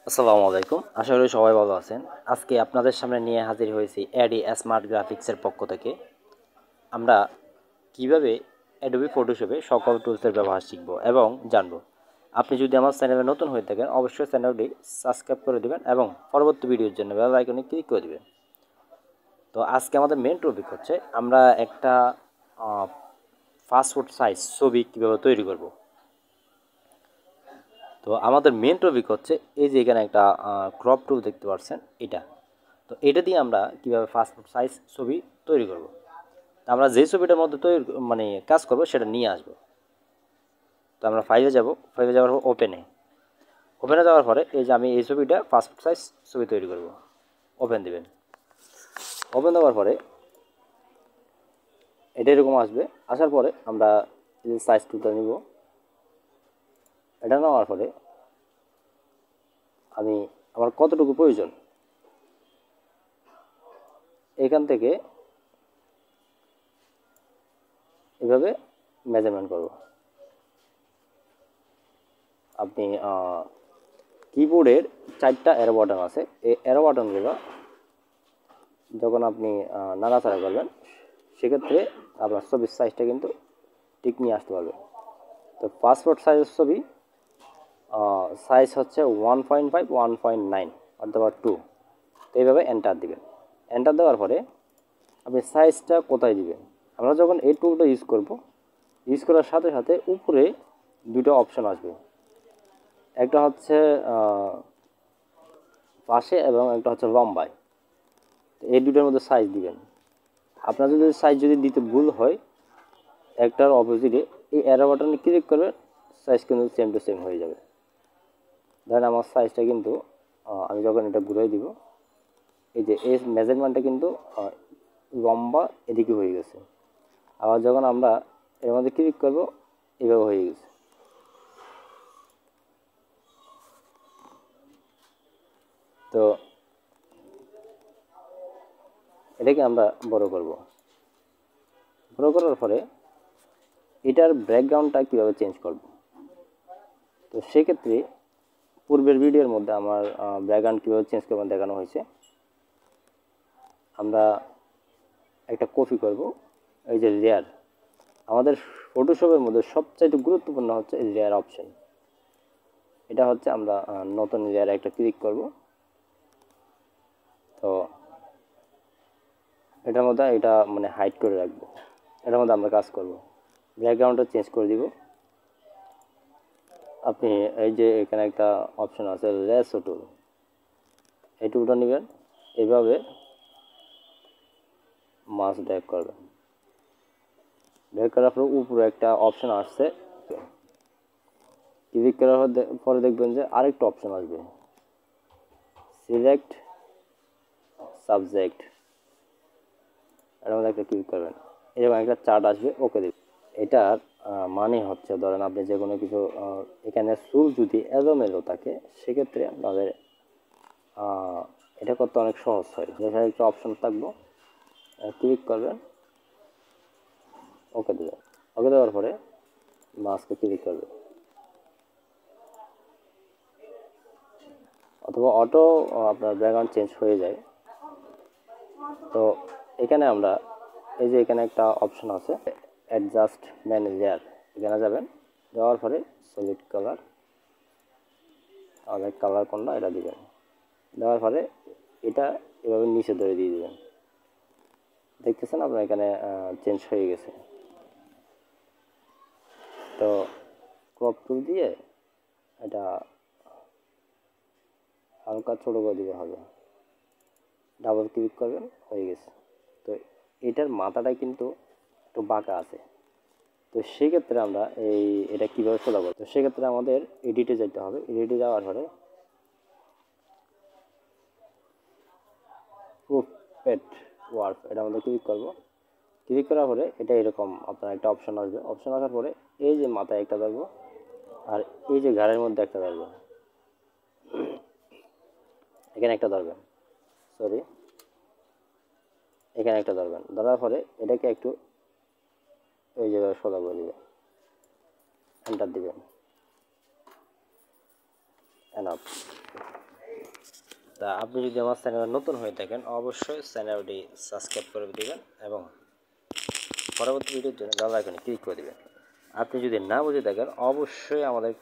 আসসালামু আলাইকুম, আশা করি সবাই ভালো আছেন। আজকে আপনাদের সামনে নিয়ে হাজির হয়েছি অ্যাডি স্মার্ট গ্রাফিক্সের পক্ষ থেকে। আমরা কিভাবে অ্যাডোবি ফটোশপে সকল টুলসের ব্যবহার শিখব এবং জানব। আপনি যদি আমার চ্যানেলে নতুন হয়ে থাকেন, অবশ্যই চ্যানেলটি সাবস্ক্রাইব করে দেবেন এবং পরবর্তী ভিডিওর জন্য বেল আইকনে ক্লিক করে দেবেন। তো আজকে আমাদের মেন টপিক হচ্ছে আমরা একটা পাসপোর্ট সাইজ ছবি কীভাবে তৈরি করব। তো আমাদের মেন টপিক হচ্ছে এই যে এখানে একটা ক্রপ টুল দেখতে পাচ্ছেন, এটা। তো এটা দিয়ে আমরা কীভাবে পাসপোর্ট সাইজ ছবি তৈরি করব। তো আমরা যে ছবিটার মধ্যে তৈরি কাজ করব সেটা নিয়ে আসব। তো আমরা ফাইলে যাব, ফাইলে যাওয়ার পর ওপেনে যাওয়ার পরে এই যে আমি এই ছবিটা পাসপোর্ট সাইজ ছবি তৈরি করব। ওপেন দিবেন। ওপেন দেওয়ার পরে এটা এরকম আসবে। আসার পরে আমরা এই সাইজ টুলটা নিব। এটা নেওয়ার পরে আমার কতটুকু প্রয়োজন এখান থেকে এভাবে মেজারমেন্ট করব। আপনি কিবোর্ডের 4টা অ্যারো বাটন আছে, এই অ্যারো বাটনগুলো যখন আপনি নাড়াচাড়া করবেন সেক্ষেত্রে আপনার ছবির সাইজটা কিন্তু ঠিক নিয়ে আসতে পারবে। তো পাসপোর্ট সাইজের ছবি সাইজ হচ্ছে 1.5 1.9 অথবা 2। তো এইভাবে এন্টার দিবেন। এন্টার দেওয়ার পরে আপনি সাইজটা কোথায় দিবেন। আমরা যখন এই টুলটা ইউজ করার সাথে সাথে উপরে দুটো অপশন আসবে। একটা হচ্ছে পাশে এবং একটা হচ্ছে লম্বায়। তো এই দুটোর মধ্যে সাইজ দিবেন। আপনার যদি সাইজ দিতে ভুল হয়, একটার অপোজিটে এই অ্যারো বাটনে ক্লিক করবেন, সাইজ কিন্তু সেম টু সেম হয়ে যাবে। ধরেন আমার সাইজটা কিন্তু আমি যখন এটা ঘুরাই দিব, এই যে এই মেজারমেন্টটা কিন্তু লম্বা এদিকে হয়ে গেছে। আবার যখন আমরা এর মধ্যে ক্লিক করব, এভাবে হয়ে গেছে। তো এটাকে আমরা বড় করব। বড় করার পরে এটার ব্যাকগ্রাউন্ডটা কীভাবে চেঞ্জ করব। তো সেক্ষেত্রে পূর্বের ভিডিওর মধ্যে আমার ব্যাকগ্রাউন্ড কীভাবে চেঞ্জ করবেন দেখানো হয়েছে। আমরা একটা কপি করব। এই যে লেয়ার, আমাদের ফটোশপের মধ্যে সবচাইতে গুরুত্বপূর্ণ হচ্ছে এই লেয়ার অপশন। এটা হচ্ছে আমরা নতুন লেয়ার একটা ক্লিক করব। তো এটার মধ্যে এটা হাইড করে রাখবো। এটার মধ্যে আমরা কাজ করব। ব্যাকগ্রাউন্ডটা চেঞ্জ করে দিব। আপনি এই যে এখানে একটা অপশন আছে লেসো টুল, এই টুলটা নেবেন। এইভাবে মাউস ড্র্যাগ করবেন। ড্র্যাগ করার পর উপরে একটা অপশন আসছে, ক্লিক করার পরে দেখবেন যে আরেকটা অপশন আসবে, সিলেক্ট সাবজেক্ট। এর মধ্যে একটা ক্লিক করবেন। এরকম একটা চার্ট আসবে, ওকে দেবেন। এটার মানে হচ্ছে ধরেন আপনি যে কোনো কিছু এখানে চুল যদি এলোমেলো থাকে, সেক্ষেত্রে আপনাদের এটা করতে অনেক সহজ হয়। যেখানে একটা অপশন থাকবো, ক্লিক করবেন, ওকে দেবেন। ওকে দেওয়ার পরে মাস্কে ক্লিক করবে, অথবা অটো আপনার ব্যাকগ্রাউন্ড চেঞ্জ হয়ে যায়। তো এখানে আমরা এই যে এখানে একটা অপশন আছে অ্যাডজাস্ট ম্যানেজ লেয়ার, এখানে যাবেন। যাওয়ার পরে সলিড কালার, আমাদের কালার কোনটা এটা দিবেন। দেওয়ার পরে এটা এভাবে নিচে ধরে দিয়ে দেবেন। দেখতেছেন আপনার এখানে চেঞ্জ হয়ে গেছে। তো ক্রপ টুল দিয়ে এটা হালকা ছোটো করে দিতে হবে। ডাবল ক্লিক করবেন, হয়ে গেছে। তো এটার মাথাটা কিন্তু একটু বাঁকা আছে। তো সেক্ষেত্রে আমরা এটা কীভাবে সোজা করব। তো সেক্ষেত্রে আমাদের এডিটে যেতে হবে। এডিটে যাওয়ার পরে প্রুফেট ওয়ার্ক, এটা আমাদের ক্লিক করব। ক্লিক করার পরে এটা এরকম আপনার একটা অপশন আসবে। অপশন আসার পরে এই যে মাথায় একটা ধরবো, আর এই যে ঘাড়ের মধ্যে একটা ধরবো, এখানে একটা ধরবেন, সরি এখানে একটা ধরবেন। ধরার পরে এটাকে একটু এই জায়গায় সোজা করে দিবেন, এন্টার দিবেন। এনাফ। তা আপনি যদি আমার চ্যানেলে নতুন হয়ে থাকেন অবশ্যই চ্যানেলটি সাবস্ক্রাইব করে দেবেন এবং পরবর্তী ভিডিওর জন্য বেল আইকনে ক্লিক করে দেবেন। আপনি যদি না বুঝে থাকেন অবশ্যই আমাদের